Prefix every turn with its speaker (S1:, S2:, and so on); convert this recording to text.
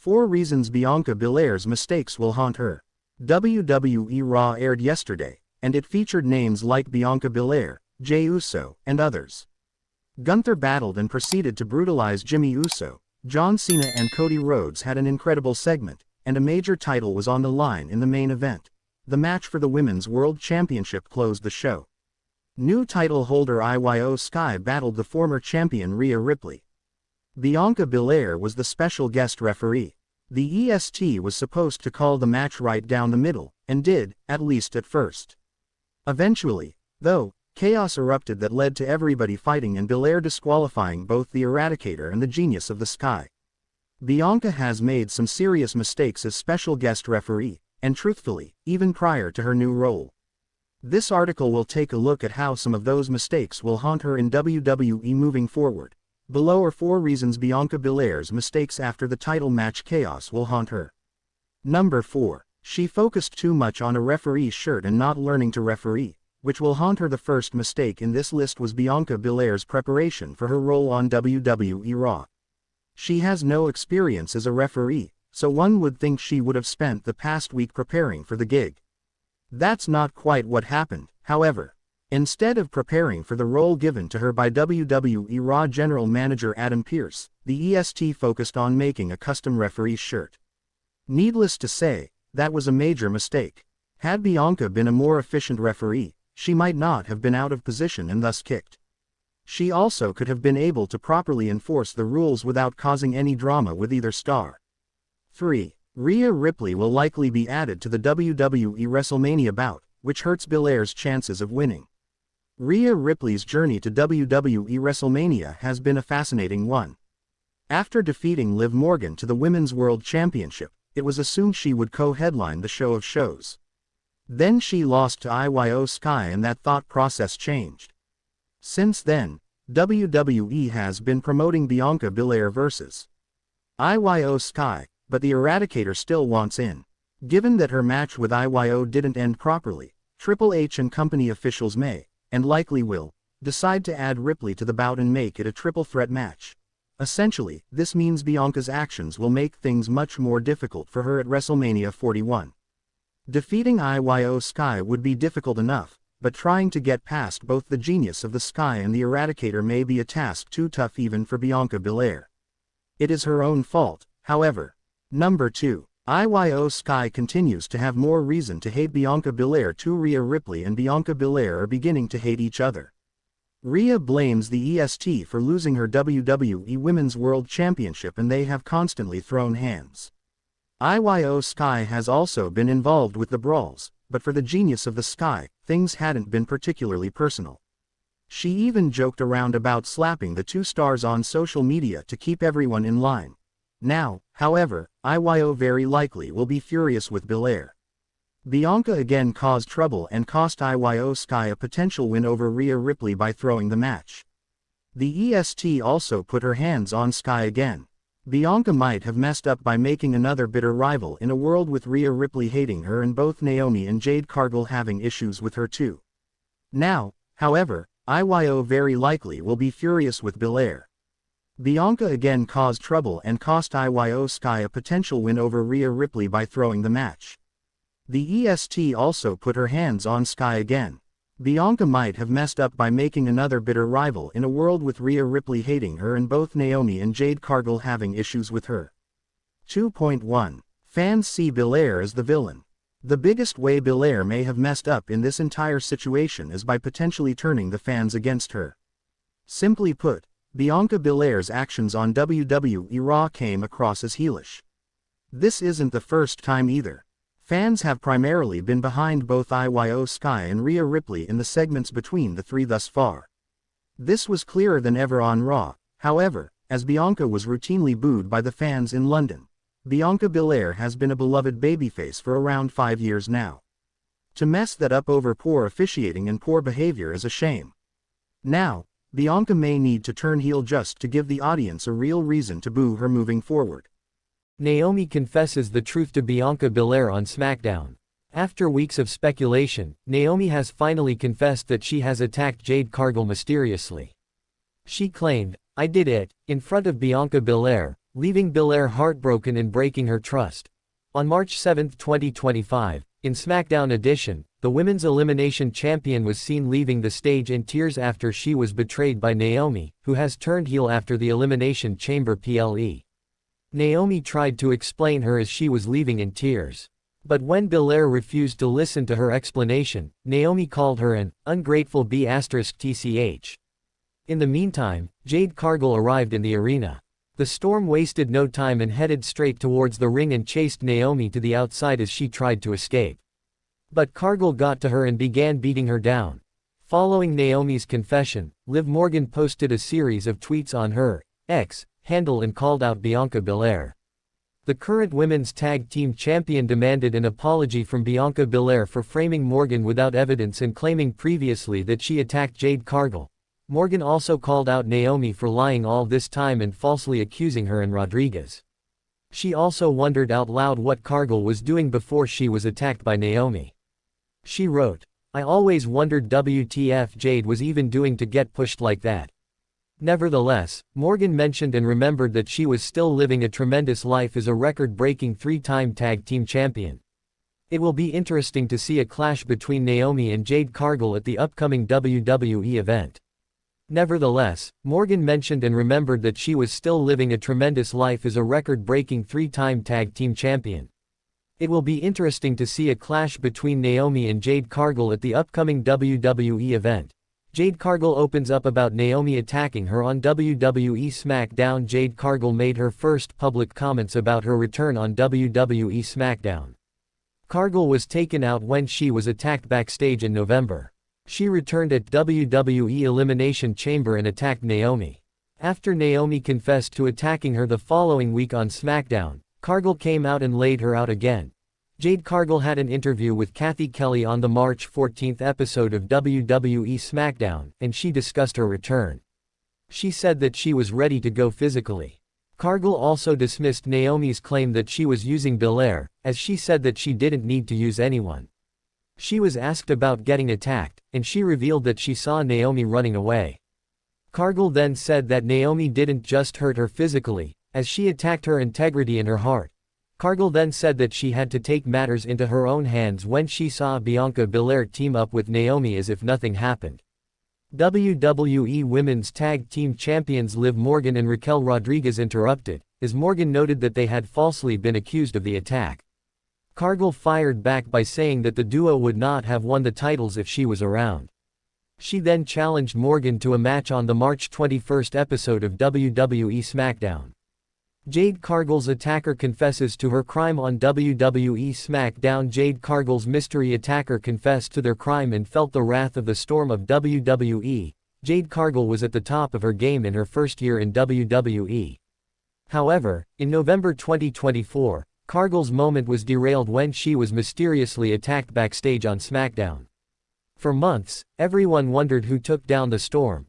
S1: 4 reasons Bianca Belair's mistakes will haunt her. WWE RAW aired yesterday, and it featured names like Bianca Belair, Jey Uso, and others. Gunther battled and proceeded to brutalize Jimmy Uso. John Cena and Cody Rhodes had an incredible segment, and a major title was on the line in the main event. The match for the Women's World Championship closed the show. New title holder IYO SKY battled the former champion Rhea Ripley. Bianca Belair was the special guest referee. The EST was supposed to call the match right down the middle, and did, at least at first. Eventually, though, chaos erupted that led to everybody fighting and Belair disqualifying both the Eradicator and the Genius of the Sky. Bianca has made some serious mistakes as special guest referee, and truthfully, even prior to her new role. This article will take a look at how some of those mistakes will haunt her in WWE moving forward. Below are 4 reasons Bianca Belair's mistakes after the title match chaos will haunt her. Number 4. She focused too much on a referee's shirt and not learning to referee, which will haunt her. The first mistake in this list was Bianca Belair's preparation for her role on WWE RAW. She has no experience as a referee, so one would think she would have spent the past week preparing for the gig. That's not quite what happened, however. Instead of preparing for the role given to her by WWE RAW General Manager Adam Pearce, the EST focused on making a custom referee shirt. Needless to say, that was a major mistake. Had Bianca been a more efficient referee, she might not have been out of position and thus kicked. She also could have been able to properly enforce the rules without causing any drama with either star. 3. Rhea Ripley will likely be added to the WWE Wrestlemania bout, which hurts Belair's chances of winning. Rhea Ripley's journey to WWE Wrestlemania has been a fascinating one. After defeating Liv Morgan to the Women's World Championship, it was assumed she would co-headline the show of shows. Then she lost to IYO SKY and that thought process changed. Since then, WWE has been promoting Bianca Belair vs. IYO SKY, but the Eradicator still wants in. Given that her match with IYO didn't end properly, Triple H and company officials may, and likely will, decide to add Ripley to the bout and make it a triple threat match. Essentially, this means Bianca's actions will make things much more difficult for her at WrestleMania 41. Defeating IYO SKY would be difficult enough, but trying to get past both the Genius of the Sky and the Eradicator may be a task too tough even for Bianca Belair. It is her own fault, however. Number 2. IYO SKY continues to have more reason to hate Bianca Belair too. Rhea Ripley and Bianca Belair are beginning to hate each other. Rhea blames the EST for losing her WWE Women's World Championship and they have constantly thrown hands. IYO SKY has also been involved with the brawls, but for the Genius of the Sky, things hadn't been particularly personal. She even joked around about slapping the 2 stars on social media to keep everyone in line. Now, however, IYO very likely will be furious with Belair. Bianca again caused trouble and cost IYO SKY a potential win over Rhea Ripley by throwing the match. The EST also put her hands on Sky again. Bianca might have messed up by making another bitter rival in a world with Rhea Ripley hating her and both Naomi and Jade Cargill having issues with her too. Now, however, IYO very likely will be furious with Belair. Bianca again caused trouble and cost IYO SKY a potential win over Rhea Ripley by throwing the match. The EST also put her hands on Sky again. Bianca might have messed up by making another bitter rival in a world with Rhea Ripley hating her and both Naomi and Jade Cargill having issues with her. 2.1. Fans see Belair as the villain. The biggest way Belair may have messed up in this entire situation is by potentially turning the fans against her. Simply put, Bianca Belair's actions on WWE RAW came across as heelish. This isn't the first time either. Fans have primarily been behind both IYO SKY and Rhea Ripley in the segments between the 3 thus far. This was clearer than ever on Raw, however, as Bianca was routinely booed by the fans in London. Bianca Belair has been a beloved babyface for around 5 years now. To mess that up over poor officiating and poor behavior is a shame. Now, Bianca may need to turn heel just to give the audience a real reason to boo her moving forward.
S2: Naomi confesses the truth to Bianca Belair on SmackDown. After weeks of speculation, Naomi has finally confessed that she has attacked Jade Cargill mysteriously. She claimed, "I did it," in front of Bianca Belair, leaving Belair heartbroken and breaking her trust. On March 7, 2025, in SmackDown Edition, the Women's Elimination Champion was seen leaving the stage in tears after she was betrayed by Naomi, who has turned heel after the Elimination Chamber PLE. Naomi tried to explain her as she was leaving in tears. But when Belair refused to listen to her explanation, Naomi called her an ungrateful B***TCH. In the meantime, Jade Cargill arrived in the arena. The Storm wasted no time and headed straight towards the ring and chased Naomi to the outside as she tried to escape. But Cargill got to her and began beating her down. Following Naomi's confession, Liv Morgan posted a series of tweets on her X handle and called out Bianca Belair. The current Women's Tag Team Champion demanded an apology from Bianca Belair for framing Morgan without evidence and claiming previously that she attacked Jade Cargill. Morgan also called out Naomi for lying all this time and falsely accusing her and Rodriguez. She also wondered out loud what Cargill was doing before she was attacked by Naomi. She wrote, "I always wondered WTF Jade was even doing to get pushed like that." Nevertheless, Morgan mentioned and remembered that she was still living a tremendous life as a record-breaking three-time tag team champion. It will be interesting to see a clash between Naomi and Jade Cargill at the upcoming WWE event. Nevertheless, Morgan mentioned and remembered that she was still living a tremendous life as a record-breaking three-time tag team champion. It will be interesting to see a clash between Naomi and Jade Cargill at the upcoming WWE event. Jade Cargill opens up about Naomi attacking her on WWE SmackDown. Jade Cargill made her first public comments about her return on WWE SmackDown. Cargill was taken out when she was attacked backstage in November. She returned at WWE Elimination Chamber and attacked Naomi. After Naomi confessed to attacking her the following week on SmackDown, Cargill came out and laid her out again. Jade Cargill had an interview with Kathy Kelly on the March 14 episode of WWE SmackDown, and she discussed her return. She said that she was ready to go physically. Cargill also dismissed Naomi's claim that she was using Belair, as she said that she didn't need to use anyone. She was asked about getting attacked, and she revealed that she saw Naomi running away. Cargill then said that Naomi didn't just hurt her physically, as she attacked her integrity and her heart. Cargill then said that she had to take matters into her own hands when she saw Bianca Belair team up with Naomi as if nothing happened. WWE Women's Tag Team Champions Liv Morgan and Raquel Rodriguez interrupted, as Morgan noted that they had falsely been accused of the attack. Cargill fired back by saying that the duo would not have won the titles if she was around. She then challenged Morgan to a match on the March 21 episode of WWE SmackDown. Jade Cargill's attacker confesses to her crime on WWE SmackDown. Jade Cargill's mystery attacker confessed to their crime and felt the wrath of the Storm of WWE. Jade Cargill was at the top of her game in her first year in WWE. However, in November 2024, Cargill's moment was derailed when she was mysteriously attacked backstage on SmackDown. For months, everyone wondered who took down the Storm,